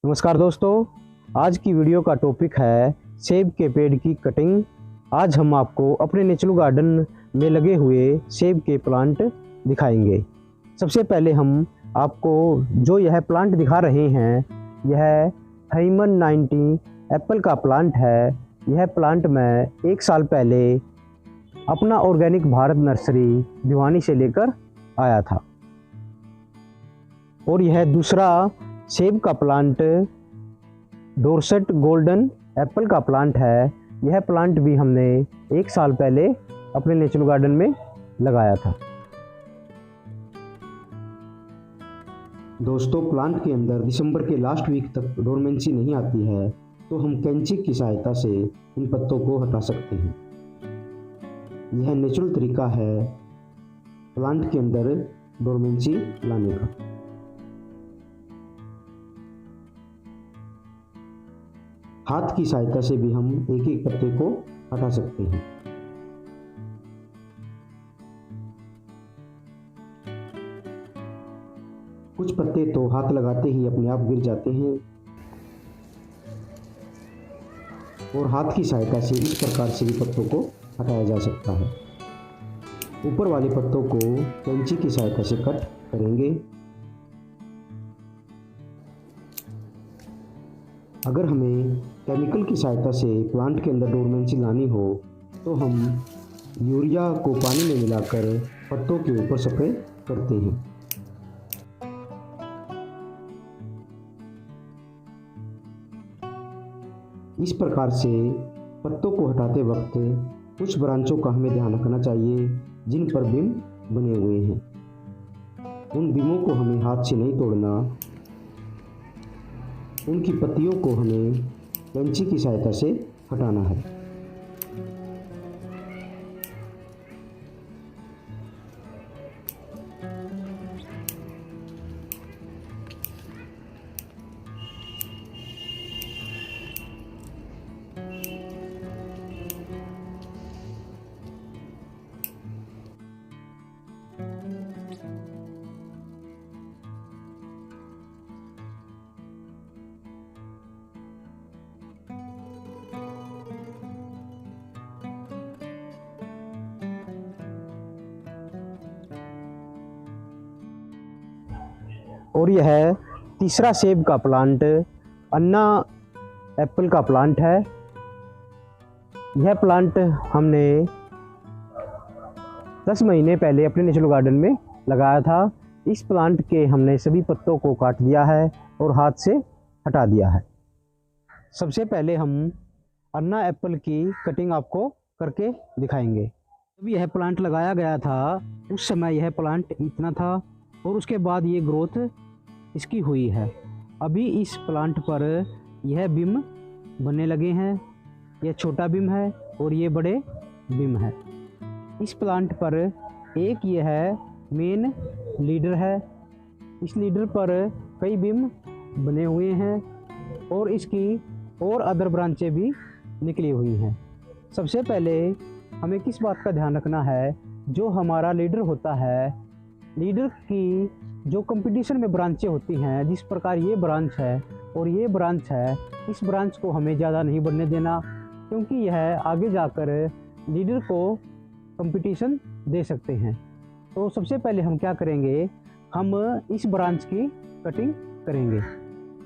नमस्कार दोस्तों, आज की वीडियो का टॉपिक है सेब के पेड़ की कटिंग। आज हम आपको अपने नेचुरल गार्डन में लगे हुए सेब के प्लांट दिखाएंगे। सबसे पहले हम आपको जो यह प्लांट दिखा रहे हैं, यह थाईमन 90 एप्पल का प्लांट है। यह प्लांट मैं 1 साल पहले अपना ऑर्गेनिक भारत नर्सरी भिवानी से लेकर आया था। और यह दूसरा सेब का प्लांट डोरसेट गोल्डन एप्पल का प्लांट है। यह प्लांट भी हमने 1 साल पहले अपने नेचुरल गार्डन में लगाया था। दोस्तों, प्लांट के अंदर दिसंबर के लास्ट वीक तक डोरमेंसी नहीं आती है, तो हम कैंची की सहायता से इन पत्तों को हटा सकते हैं। यह नेचुरल तरीका है प्लांट के अंदर डोरमेंसी लाने का। हाथ की सहायता से भी हम एक एक पत्ते को हटा सकते हैं। कुछ पत्ते तो हाथ लगाते ही अपने आप गिर जाते हैं, और हाथ की सहायता से इस प्रकार से भी पत्तों को हटाया जा सकता है। ऊपर वाले पत्तों को कैंची की सहायता से कट करेंगे। अगर हमें केमिकल की सहायता से प्लांट के अंदर डोरमेंसी लानी हो, तो हम यूरिया को पानी में मिलाकर पत्तों के ऊपर स्प्रे करते हैं। इस प्रकार से पत्तों को हटाते वक्त कुछ ब्रांचों का हमें ध्यान रखना चाहिए जिन पर बीम बने हुए हैं। उन बीमों को हमें हाथ से नहीं तोड़ना। उनकी पत्तियों को हमें कैंची की सहायता से हटाना है। और यह तीसरा सेब का प्लांट अन्ना एप्पल का प्लांट है। यह प्लांट हमने 10 महीने पहले अपने नेचुरल गार्डन में लगाया था। इस प्लांट के हमने सभी पत्तों को काट दिया है और हाथ से हटा दिया है। सबसे पहले हम अन्ना एप्पल की कटिंग आपको करके दिखाएंगे। जब यह प्लांट लगाया गया था, उस समय यह प्लांट इतना था, और उसके बाद ये ग्रोथ इसकी हुई है। अभी इस प्लांट पर यह बीम बनने लगे हैं। यह छोटा बीम है और ये बड़े बीम है। इस प्लांट पर एक ये है मेन लीडर है। इस लीडर पर कई बीम बने हुए हैं और इसकी और अदर ब्रांचें भी निकली हुई हैं। सबसे पहले हमें किस बात का ध्यान रखना है, जो हमारा लीडर होता है, लीडर की जो कंपटीशन में ब्रांचें होती हैं, जिस प्रकार ये ब्रांच है और ये ब्रांच है, इस ब्रांच को हमें ज़्यादा नहीं बढ़ने देना, क्योंकि यह आगे जाकर लीडर को कंपटीशन दे सकते हैं। तो सबसे पहले हम क्या करेंगे, हम इस ब्रांच की कटिंग करेंगे।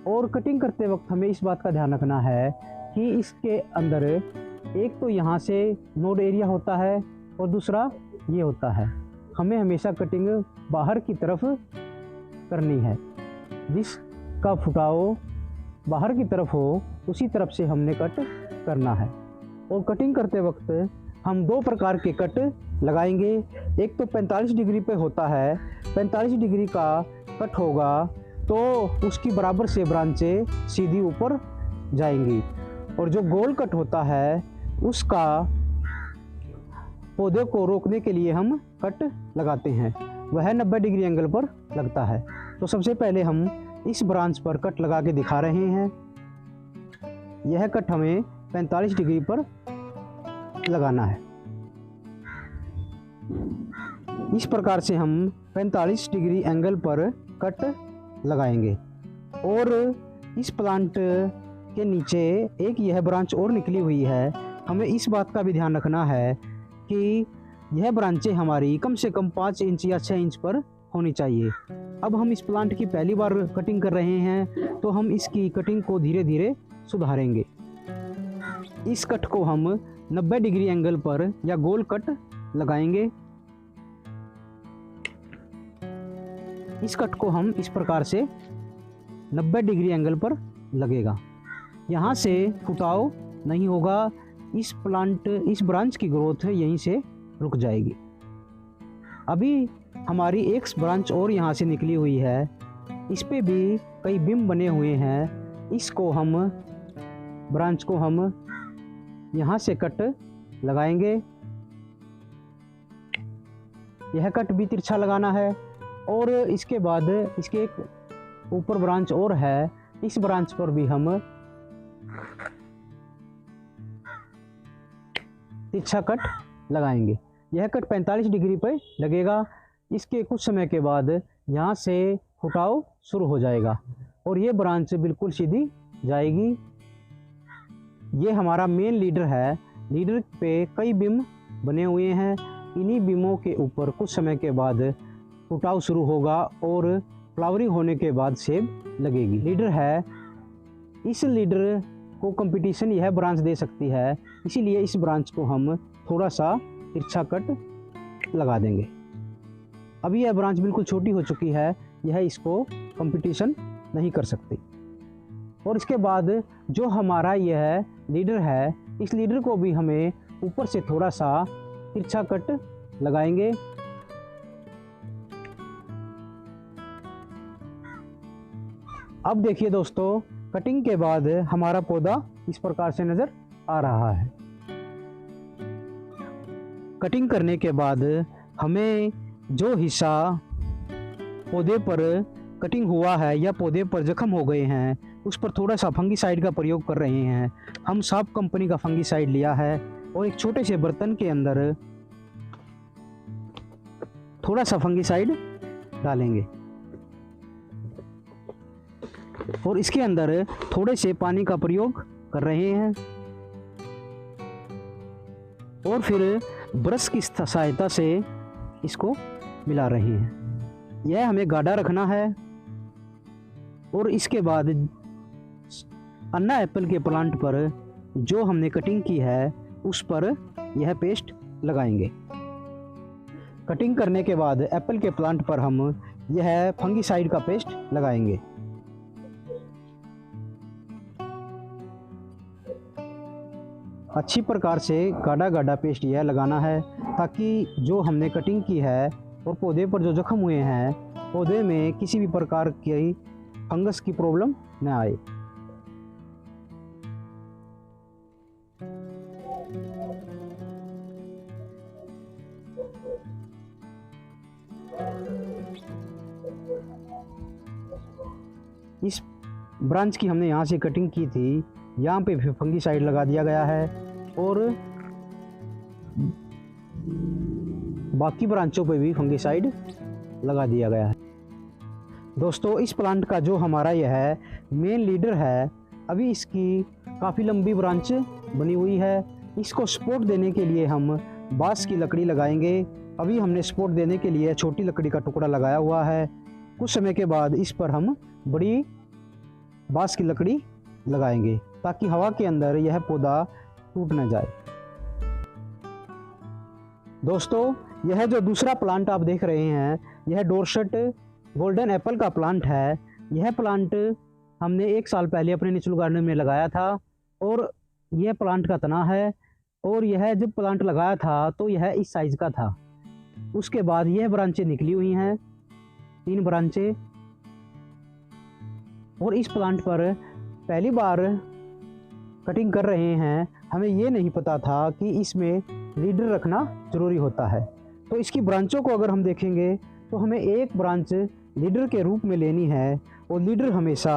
और कटिंग करते वक्त हमें इस बात का ध्यान रखना है कि इसके अंदर एक तो यहाँ से नोड एरिया होता है और दूसरा ये होता है। हमें हमेशा कटिंग बाहर की तरफ करनी है। जिसका फुटाव बाहर की तरफ हो, उसी तरफ से हमने कट करना है। और कटिंग करते वक्त हम 2 प्रकार के कट लगाएंगे। एक तो 45 डिग्री पे होता है। 45 डिग्री का कट होगा तो उसकी बराबर से ब्रांचें सीधी ऊपर जाएंगी, और जो गोल कट होता है उसका पौधे को रोकने के लिए हम कट लगाते हैं। वह 90 डिग्री एंगल पर लगता है। तो सबसे पहले हम इस ब्रांच पर कट लगा के दिखा रहे हैं। यह कट हमें 45 डिग्री पर लगाना है। इस प्रकार से हम 45 डिग्री एंगल पर कट लगाएंगे। और इस प्लांट के नीचे एक यह ब्रांच और निकली हुई है। हमें इस बात का भी ध्यान रखना है कि यह ब्रांचें हमारी कम से कम 5 इंच या 6 इंच पर होनी चाहिए। अब हम इस प्लांट की पहली बार कटिंग कर रहे हैं, तो हम इसकी कटिंग को धीरे धीरे सुधारेंगे। इस कट को हम 90 डिग्री एंगल पर या गोल कट लगाएंगे। इस कट को हम इस प्रकार से 90 डिग्री एंगल पर लगेगा। यहाँ से फुटाव नहीं होगा। इस ब्रांच की ग्रोथ यहीं से रुक जाएगी। अभी हमारी एक ब्रांच और यहाँ से निकली हुई है। इस पे भी कई बीम बने हुए हैं। इसको हम ब्रांच को हम यहाँ से कट लगाएंगे। यह कट भी तिरछा लगाना है। और इसके बाद इसके एक ऊपर ब्रांच और है, इस ब्रांच पर भी हम तिरछा कट लगाएंगे। यह कट 45 डिग्री पर लगेगा। इसके कुछ समय के बाद यहाँ से फुटाव शुरू हो जाएगा और ये ब्रांच बिल्कुल सीधी जाएगी। ये हमारा मेन लीडर है। लीडर पे कई बीम बने हुए हैं। इन्हीं बीमों के ऊपर कुछ समय के बाद फुटाव शुरू होगा और फ्लावरिंग होने के बाद सेब लगेगी। लीडर है, इस लीडर को कंपटीशन यह ब्रांच दे सकती है, इसीलिए इस ब्रांच को हम थोड़ा सा तिरछा कट लगा देंगे। अभी यह ब्रांच बिल्कुल छोटी हो चुकी है, यह इसको कंपटीशन नहीं कर सकती। और इसके बाद जो हमारा यह लीडर है, इस लीडर को भी हमें ऊपर से थोड़ा सा तिरछा कट लगाएंगे। अब देखिए दोस्तों, कटिंग के बाद हमारा पौधा इस प्रकार से नज़र आ रहा है। कटिंग करने के बाद हमें जो हिस्सा पौधे पर कटिंग हुआ है या पौधे पर जख्म हो गए हैं, उस पर थोड़ा सा फंगीसाइड का प्रयोग कर रहे हैं। हम साफ कंपनी का फंगीसाइड लिया है और एक छोटे से बर्तन के अंदर थोड़ा सा फंगीसाइड डालेंगे और इसके अंदर थोड़े से पानी का प्रयोग कर रहे हैं और फिर ब्रश की सहायता से इसको मिला रहे हैं। यह हमें गाढ़ा रखना है। और इसके बाद अन्ना एप्पल के प्लांट पर जो हमने कटिंग की है उस पर यह पेस्ट लगाएंगे। कटिंग करने के बाद एप्पल के प्लांट पर हम यह फंगीसाइड का पेस्ट लगाएंगे। अच्छी प्रकार से गाढ़ा गाढ़ा पेस्ट यह लगाना है ताकि जो हमने कटिंग की है और पौधे पर जो जख्म हुए हैं, पौधे में किसी भी प्रकार की फंगस की प्रॉब्लम न आए। इस ब्रांच की हमने यहाँ से कटिंग की थी, यहाँ पे भी फंगीसाइड लगा दिया गया है और बाकी ब्रांचों पे भी फंगीसाइड लगा दिया गया है। दोस्तों, इस प्लांट का जो हमारा यह मेन लीडर है, अभी इसकी काफ़ी लंबी ब्रांच बनी हुई है। इसको सपोर्ट देने के लिए हम बांस की लकड़ी लगाएंगे। अभी हमने सपोर्ट देने के लिए छोटी लकड़ी का टुकड़ा लगाया हुआ है। कुछ समय के बाद इस पर हम बड़ी बांस की लकड़ी लगाएंगे ताकि हवा के अंदर यह पौधा टूट न जाए। दोस्तों, यह जो दूसरा प्लांट आप देख रहे हैं, यह डोरसेट गोल्डन एप्पल का प्लांट है। यह प्लांट हमने 1 साल पहले अपने नेचुरल गार्डन में लगाया था और यह प्लांट का तना है। और यह जब प्लांट लगाया था तो यह इस साइज़ का था। उसके बाद यह ब्रांचें निकली हुई हैं, 3 ब्रांचें। और इस प्लांट पर पहली बार कटिंग कर रहे हैं। हमें ये नहीं पता था कि इसमें लीडर रखना ज़रूरी होता है। तो इसकी ब्रांचों को अगर हम देखेंगे तो हमें एक ब्रांच लीडर के रूप में लेनी है और लीडर हमेशा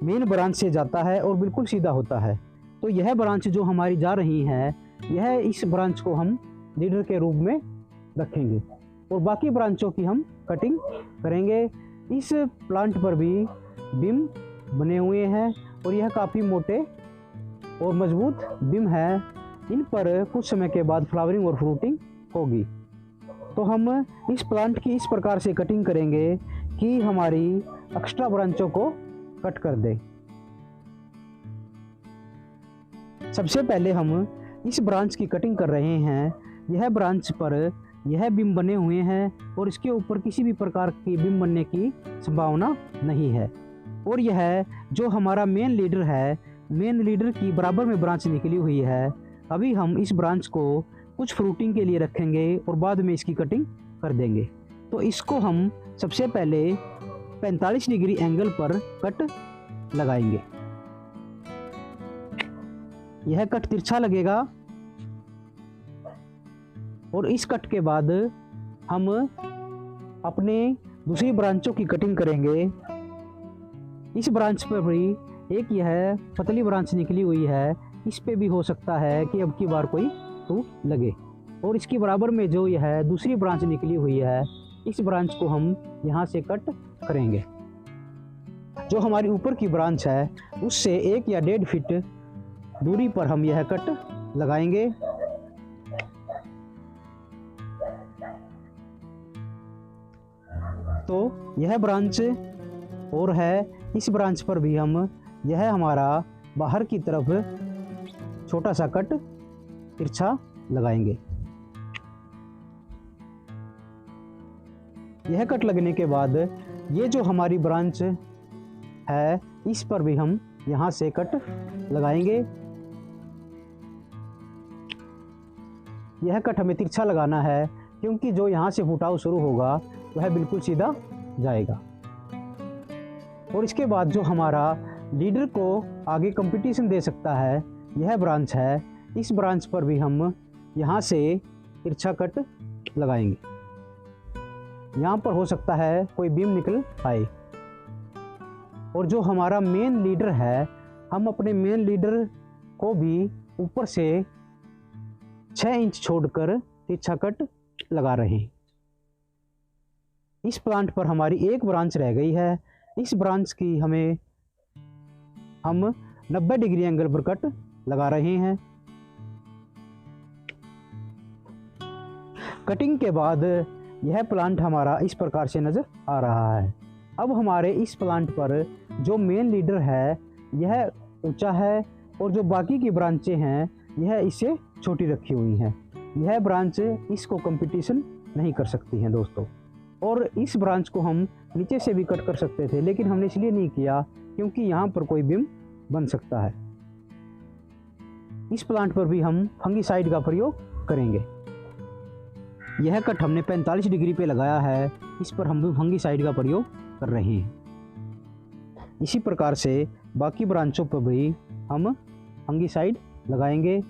मेन ब्रांच से जाता है और बिल्कुल सीधा होता है। तो यह ब्रांच जो हमारी जा रही है, यह इस ब्रांच को हम लीडर के रूप में रखेंगे और बाकी ब्रांचों की हम कटिंग करेंगे। इस प्लांट पर भी बीम बने हुए हैं और यह काफ़ी मोटे और मजबूत बीम है। इन पर कुछ समय के बाद फ्लावरिंग और फ्रूटिंग होगी। तो हम इस प्लांट की इस प्रकार से कटिंग करेंगे कि हमारी एक्स्ट्रा ब्रांचों को कट कर दे। सबसे पहले हम इस ब्रांच की कटिंग कर रहे हैं। यह ब्रांच पर यह बीम बने हुए हैं और इसके ऊपर किसी भी प्रकार की बीम बनने की संभावना नहीं है। और यह जो हमारा मेन लीडर है, मेन लीडर की बराबर में ब्रांच निकली हुई है। अभी हम इस ब्रांच को कुछ फ्रूटिंग के लिए रखेंगे और बाद में इसकी कटिंग कर देंगे। तो इसको हम सबसे पहले 45 डिग्री एंगल पर कट लगाएंगे। यह कट तिरछा लगेगा और इस कट के बाद हम अपने दूसरी ब्रांचों की कटिंग करेंगे। इस ब्रांच पर भी एक यह पतली ब्रांच निकली हुई है, इस पे भी हो सकता है कि अब की बार कोई टूट लगे। और इसके बराबर में जो यह दूसरी ब्रांच निकली हुई है, इस ब्रांच को हम यहाँ से कट करेंगे। जो हमारी ऊपर की ब्रांच है उससे 1 या 1.5 फीट दूरी पर हम यह कट लगाएंगे। तो यह ब्रांच और है, इस ब्रांच पर भी हम यह हमारा बाहर की तरफ छोटा सा कट तिरछा लगाएंगे। यह कट लगने के बाद ये जो हमारी ब्रांच है, इस पर भी हम यहाँ से कट लगाएंगे। यह कट हमें तिरछा लगाना है क्योंकि जो यहाँ से फुटाव शुरू होगा वह बिल्कुल सीधा जाएगा। और इसके बाद जो हमारा लीडर को आगे कंपटीशन दे सकता है, यह ब्रांच है, इस ब्रांच पर भी हम यहाँ से तिरछा कट लगाएंगे। यहाँ पर हो सकता है कोई बीम निकल आए। और जो हमारा मेन लीडर है, हम अपने मेन लीडर को भी ऊपर से 6 इंच छोड़कर तिरछा कट लगा रहे हैं। इस प्लांट पर हमारी एक ब्रांच रह गई है। इस ब्रांच की हम 90 डिग्री एंगल पर कट लगा रहे हैं। कटिंग के बाद यह प्लांट हमारा इस प्रकार से नज़र आ रहा है। अब हमारे इस प्लांट पर जो मेन लीडर है यह ऊंचा है और जो बाकी की ब्रांचें हैं यह इससे छोटी रखी हुई हैं। यह ब्रांच इसको कंपटीशन नहीं कर सकती हैं दोस्तों। और इस ब्रांच को हम नीचे से भी कट कर सकते थे, लेकिन हमने इसलिए नहीं किया क्योंकि यहाँ पर कोई बीम बन सकता है। इस प्लांट पर भी हम फंगीसाइड का प्रयोग करेंगे। यह कट हमने 45 डिग्री पे लगाया है, इस पर हम भी फंगीसाइड का प्रयोग कर रहे हैं। इसी प्रकार से बाकी ब्रांचों पर भी हम फंगीसाइड लगाएंगे।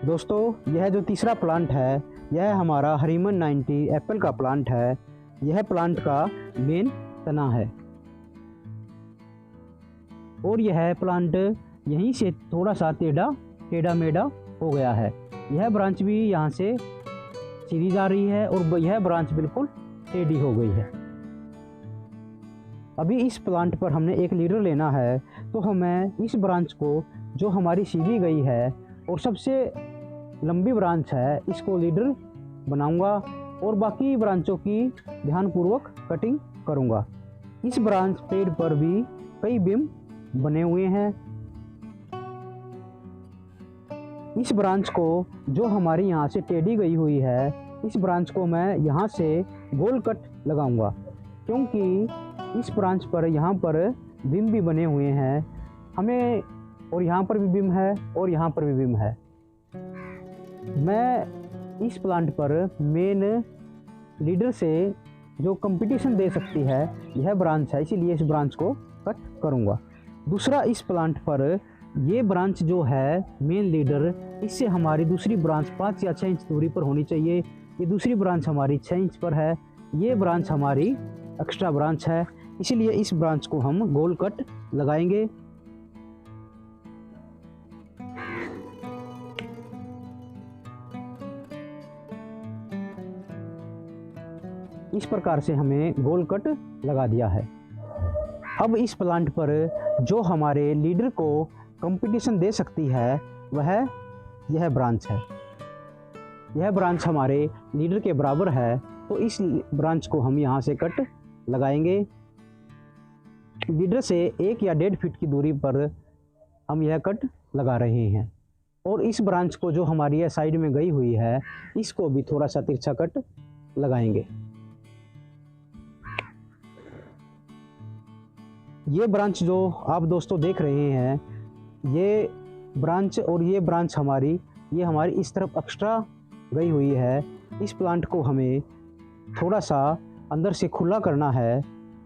दोस्तों, यह जो तीसरा प्लांट है यह हमारा हरीमन 90 एप्पल का प्लांट है। यह प्लांट का मेन तना है और यह प्लांट यहीं से थोड़ा सा टेढ़ा मेढ़ा हो गया है। यह ब्रांच भी यहाँ से सीधी जा रही है और यह ब्रांच बिल्कुल टेढ़ी हो गई है। अभी इस प्लांट पर हमने एक लीडर लेना है, तो हमें इस ब्रांच को जो हमारी सीधी गई है और सबसे लंबी ब्रांच है, इसको लीडर बनाऊंगा और बाकी ब्रांचों की ध्यानपूर्वक कटिंग करूंगा। इस ब्रांच पेड़ पर भी कई बीम बने हुए हैं। इस ब्रांच को जो हमारी यहाँ से टेढ़ी गई हुई है, इस ब्रांच को मैं यहाँ से गोल कट लगाऊंगा क्योंकि इस ब्रांच पर यहाँ पर बीम भी बने हुए हैं हमें, और यहाँ पर भी बीम है और यहाँ पर भी बीम है। मैं इस प्लांट पर मेन लीडर से जो कंपटीशन दे सकती है यह ब्रांच है, इसीलिए इस ब्रांच को कट करूँगा। दूसरा, इस प्लांट पर ये ब्रांच जो है मेन लीडर, इससे हमारी दूसरी ब्रांच 5 या 6 इंच दूरी पर होनी चाहिए। ये दूसरी ब्रांच हमारी 6 इंच पर है, ये ब्रांच हमारी एक्स्ट्रा ब्रांच है, इसीलिए इस ब्रांच को हम गोल कट लगाएंगे। इस प्रकार से हमें गोल कट लगा दिया है। अब इस प्लांट पर जो हमारे लीडर को कंपटीशन दे सकती है वह यह ब्रांच है। यह ब्रांच हमारे लीडर के बराबर है, तो इस ब्रांच को हम यहाँ से कट लगाएंगे। लीडर से 1 या 1.5 फीट की दूरी पर हम यह कट लगा रहे हैं। और इस ब्रांच को जो हमारी यह साइड में गई हुई है, इसको भी थोड़ा सा तिरछा कट लगाएंगे। ये ब्रांच जो आप दोस्तों देख रहे हैं, ये ब्रांच और ये ब्रांच ये हमारी इस तरफ एक्स्ट्रा गई हुई है। इस प्लांट को हमें थोड़ा सा अंदर से खुला करना है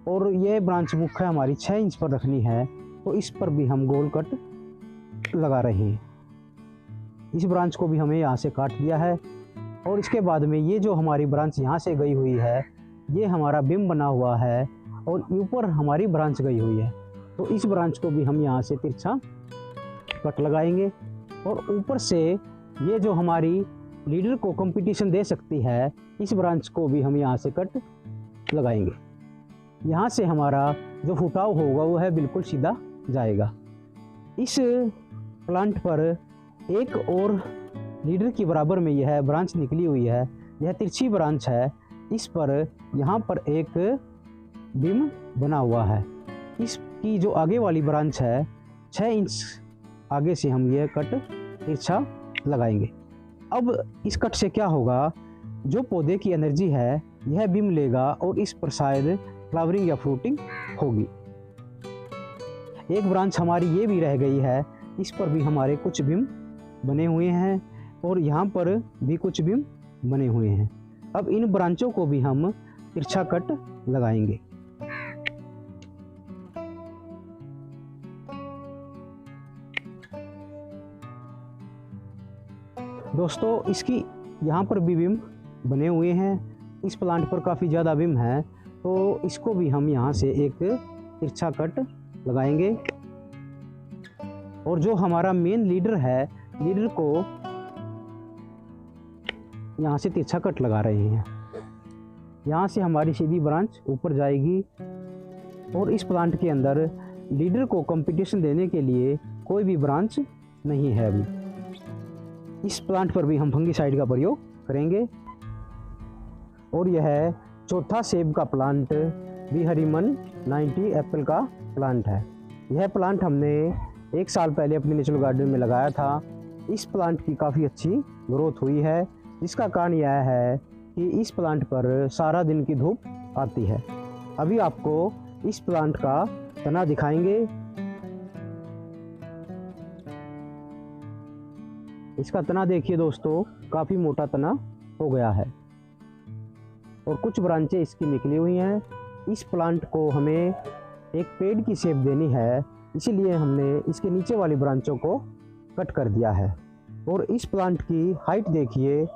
और ये ब्रांच मुख्य हमारी 6 इंच पर रखनी है, तो इस पर भी हम गोल कट लगा रहे हैं। इस ब्रांच को भी हमें यहाँ से काट दिया है और इसके बाद में ये जो हमारी ब्रांच यहाँ से गई हुई है, ये हमारा बिम बना हुआ है और ऊपर हमारी ब्रांच गई हुई है, तो इस ब्रांच को भी हम यहाँ से तिरछा कट लगाएंगे। और ऊपर से ये जो हमारी लीडर को कंपटीशन दे सकती है, इस ब्रांच को भी हम यहाँ से कट लगाएंगे। यहाँ से हमारा जो फुटाव होगा वो है बिल्कुल सीधा जाएगा। इस प्लांट पर एक और लीडर की बराबर में यह ब्रांच निकली हुई है, यह तिरछी ब्रांच है। इस पर यहाँ पर एक बीम बना हुआ है। इसकी जो आगे वाली ब्रांच है, 6 इंच आगे से हम यह कट तिरछा लगाएंगे। अब इस कट से क्या होगा, जो पौधे की एनर्जी है यह बीम लेगा और इस पर शायद फ्लावरिंग या फ्रूटिंग होगी। एक ब्रांच हमारी ये भी रह गई है, इस पर भी हमारे कुछ बीम बने हुए हैं और यहाँ पर भी कुछ बीम बने हुए हैं। अब इन ब्रांचों को भी हम तिरछा कट लगाएंगे। दोस्तों, इसकी यहाँ पर भी बीम बने हुए हैं। इस प्लांट पर काफ़ी ज़्यादा बीम है, तो इसको भी हम यहाँ से एक तिरछा कट लगाएंगे। और जो हमारा मेन लीडर है, लीडर को यहाँ से तिरछा कट लगा रहे हैं। यहाँ से हमारी सीधी ब्रांच ऊपर जाएगी और इस प्लांट के अंदर लीडर को कंपटीशन देने के लिए कोई भी ब्रांच नहीं है अभी। इस प्लांट पर भी हम फंगीसाइड का प्रयोग करेंगे। और यह चौथा सेब का प्लांट बिहरीमन 90 एप्पल का प्लांट है। यह प्लांट हमने 1 साल पहले अपने नेचुरल गार्डन में लगाया था। इस प्लांट की काफ़ी अच्छी ग्रोथ हुई है, जिसका कारण यह है कि इस प्लांट पर सारा दिन की धूप आती है। अभी आपको इस प्लांट का तना दिखाएंगे। इसका तना देखिए दोस्तों, काफ़ी मोटा तना हो गया है और कुछ ब्रांचें इसकी निकली हुई हैं। इस प्लांट को हमें एक पेड़ की शेप देनी है, इसीलिए हमने इसके नीचे वाली ब्रांचों को कट कर दिया है। और इस प्लांट की हाइट देखिए,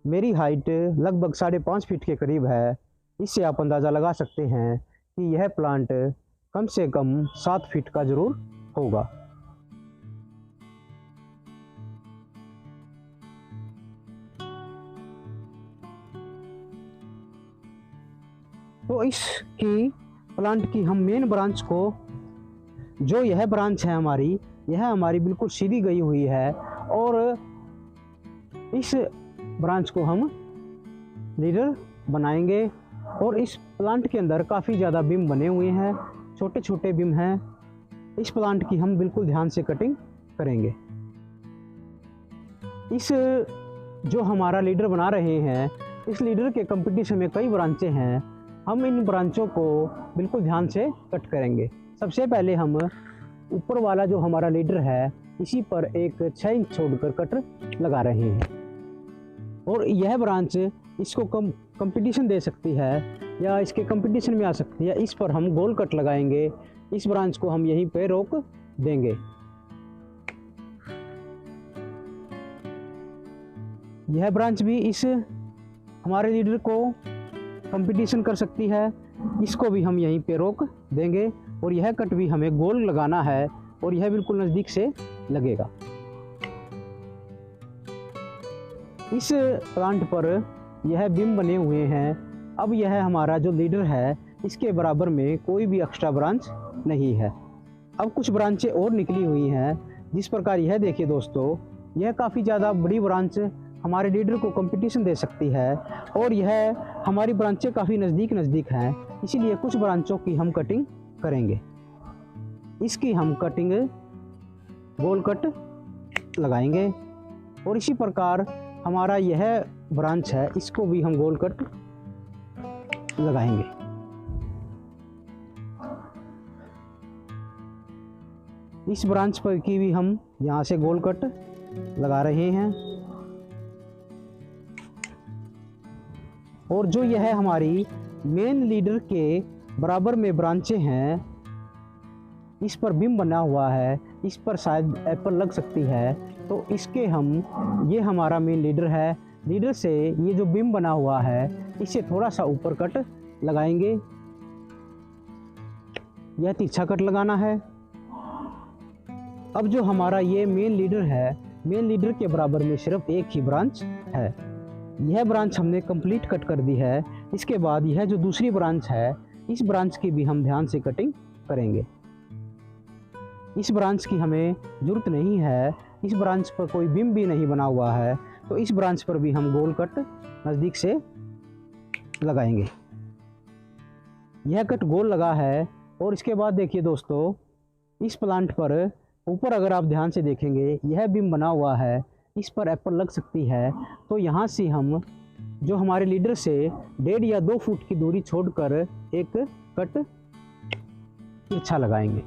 मेरी हाइट लगभग 5.5 फीट के करीब है। इससे आप अंदाज़ा लगा सकते हैं कि यह प्लांट कम से कम 7 फीट का ज़रूर होगा। तो इसकी प्लांट की हम मेन ब्रांच को, जो यह ब्रांच है हमारी, यह हमारी बिल्कुल सीधी गई हुई है और इस ब्रांच को हम लीडर बनाएंगे। और इस प्लांट के अंदर काफ़ी ज़्यादा बीम बने हुए हैं, छोटे छोटे बीम हैं। इस प्लांट की हम बिल्कुल ध्यान से कटिंग करेंगे। इस जो हमारा लीडर बना रहे हैं, इस लीडर के कंपटीशन में कई ब्रांचें हैं। हम इन ब्रांचों को बिल्कुल ध्यान से कट करेंगे। सबसे पहले हम ऊपर वाला जो हमारा लीडर है, इसी पर एक 6 इंच छोड़कर कट लगा रहे हैं। और यह ब्रांच इसको कंपटीशन दे सकती है या इसके कंपटीशन में आ सकती है। इस पर हम गोल कट लगाएंगे। इस ब्रांच को हम यहीं पे रोक देंगे। यह ब्रांच भी इस हमारे लीडर को कंपटीशन कर सकती है, इसको भी हम यहीं पे रोक देंगे। और यह कट भी हमें गोल लगाना है और यह बिल्कुल नज़दीक से लगेगा। इस प्लांट पर यह बीम बने हुए हैं। अब यह हमारा जो लीडर है इसके बराबर में कोई भी एक्स्ट्रा ब्रांच नहीं है। अब कुछ ब्रांचें और निकली हुई हैं, जिस प्रकार यह देखिए दोस्तों, यह काफ़ी ज़्यादा बड़ी ब्रांच हमारे लीडर को कंपटीशन दे सकती है और यह हमारी ब्रांचें काफ़ी नज़दीक हैं, इसीलिए कुछ ब्रांचों की हम कटिंग करेंगे। इसकी हम कटिंग गोल कट लगाएंगे और इसी प्रकार हमारा यह ब्रांच है, इसको भी हम गोल कट लगाएंगे। इस ब्रांच पर की भी हम यहाँ से गोल कट लगा रहे हैं। और जो यह हमारी मेन लीडर के बराबर में ब्रांचें हैं, इस पर बीम बना हुआ है, इस पर शायद एप्पल लग सकती है, तो इसके हम, ये हमारा मेन लीडर है, लीडर से ये जो बीम बना हुआ है इसे थोड़ा सा ऊपर कट लगाएंगे। यह तिरछा कट लगाना है। अब जो हमारा ये मेन लीडर है, मेन लीडर के बराबर में सिर्फ एक ही ब्रांच है। यह ब्रांच हमने कंप्लीट कट कर दी है। इसके बाद यह जो दूसरी ब्रांच है, इस ब्रांच की भी हम ध्यान से कटिंग करेंगे। इस ब्रांच की हमें ज़रूरत नहीं है, इस ब्रांच पर कोई बीम भी नहीं बना हुआ है, तो इस ब्रांच पर भी हम गोल कट नज़दीक से लगाएंगे। यह कट गोल लगा है। और इसके बाद देखिए दोस्तों, इस प्लांट पर ऊपर अगर आप ध्यान से देखेंगे, यह बीम बना हुआ है, इस पर एप्पल लग सकती है, तो यहाँ से हम जो हमारे लीडर से 1.5 या 2 फुट की दूरी छोड़कर एक कट तिरछा लगाएंगे।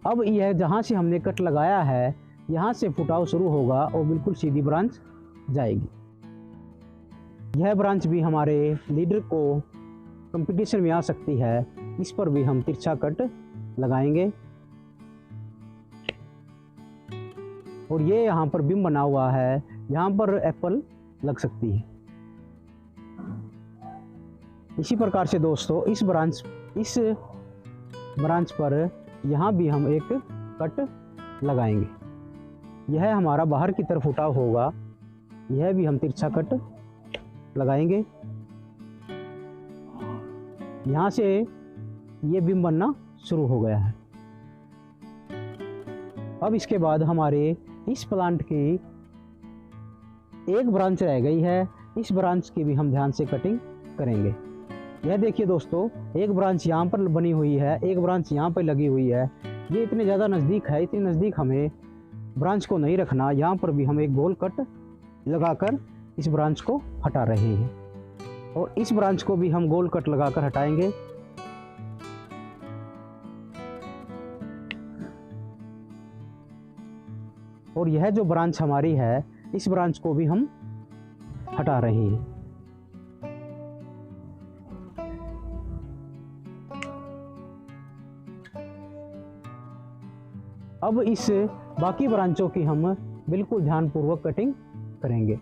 अब यह जहाँ से हमने कट लगाया है, यहाँ से फुटाव शुरू होगा और बिल्कुल सीधी ब्रांच जाएगी। यह ब्रांच भी हमारे लीडर को कंपटीशन में आ सकती है, इस पर भी हम तिरछा कट लगाएंगे। और ये यहाँ पर बीम बना हुआ है, यहाँ पर एप्पल लग सकती है। इसी प्रकार से दोस्तों, इस ब्रांच पर यहाँ भी हम एक कट लगाएंगे। यह हमारा बाहर की तरफ उठाव होगा, यह भी हम तिरछा कट लगाएंगे। यहाँ से ये बीम बनना शुरू हो गया है। अब इसके बाद हमारे इस प्लांट की एक ब्रांच रह गई है, इस ब्रांच की भी हम ध्यान से कटिंग करेंगे। यह देखिए दोस्तों, एक ब्रांच यहाँ पर बनी हुई है, एक ब्रांच यहाँ पर लगी हुई है। ये इतने ज़्यादा नज़दीक है, इतने नज़दीक हमें ब्रांच को नहीं रखना। यहाँ पर भी हम एक गोल कट लगाकर इस ब्रांच को हटा रहे हैं और इस ब्रांच को भी हम गोल कट लगाकर हटाएंगे। और यह जो ब्रांच हमारी है, इस ब्रांच को भी हम हटा रहे हैं। अब इस बाकी ब्रांचों की हम बिल्कुल ध्यानपूर्वक कटिंग करेंगे।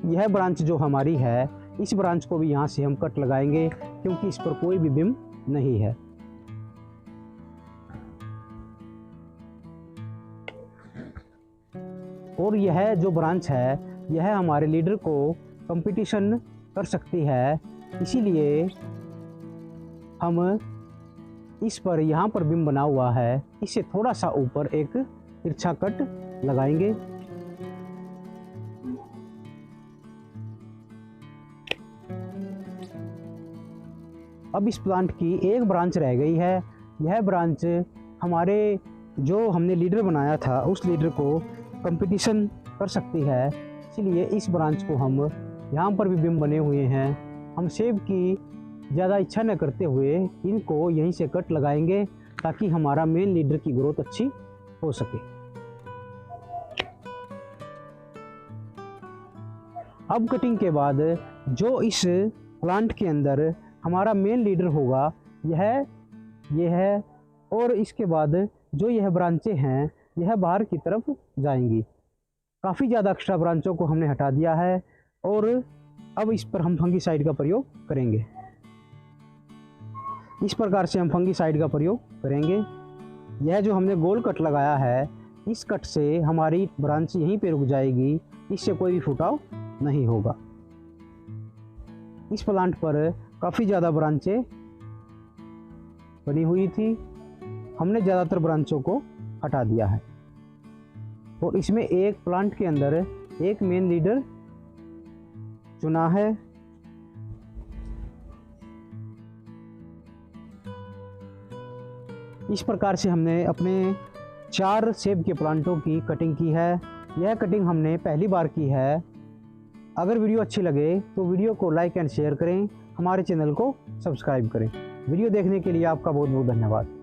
यह ब्रांच जो हमारी है, इस ब्रांच को भी यहाँ से हम कट लगाएंगे, क्योंकि इस पर कोई भी बीम नहीं है। और यह जो ब्रांच है, यह हमारे लीडर को कंपटीशन कर सकती है, इसीलिए हम इस पर, यहाँ पर बीम बना हुआ है, इससे थोड़ा सा ऊपर एक तिरछा कट लगाएंगे। अब इस प्लांट की एक ब्रांच रह गई है। यह ब्रांच हमारे जो हमने लीडर बनाया था, उस लीडर को कंपटीशन कर सकती है, इसलिए इस ब्रांच को हम, यहाँ पर भी बीम बने हुए हैं, हम सेव की ज़्यादा इच्छा न करते हुए इनको यहीं से कट लगाएंगे, ताकि हमारा मेन लीडर की ग्रोथ अच्छी हो सके। अब कटिंग के बाद जो इस प्लांट के अंदर हमारा मेन लीडर होगा, यह है, और इसके बाद जो यह ब्रांचें हैं, यह बाहर की तरफ जाएंगी। काफ़ी ज़्यादा एक्स्ट्रा ब्रांचों को हमने हटा दिया है और अब इस पर हम फंगीसाइड का प्रयोग करेंगे। इस प्रकार से हम फंगीसाइड का प्रयोग करेंगे। यह जो हमने गोल कट लगाया है, इस कट से हमारी ब्रांच यहीं पे रुक जाएगी, इससे कोई भी फुटाव नहीं होगा। इस प्लांट पर काफ़ी ज़्यादा ब्रांचें बनी हुई थी, हमने ज़्यादातर ब्रांचों को हटा दिया है और इसमें एक प्लांट के अंदर एक मेन लीडर चुना है। इस प्रकार से हमने अपने 4 सेब के प्लांटों की कटिंग की है। यह कटिंग हमने पहली बार की है। अगर वीडियो अच्छी लगे तो वीडियो को लाइक एंड शेयर करें, हमारे चैनल को सब्सक्राइब करें। वीडियो देखने के लिए आपका बहुत बहुत धन्यवाद।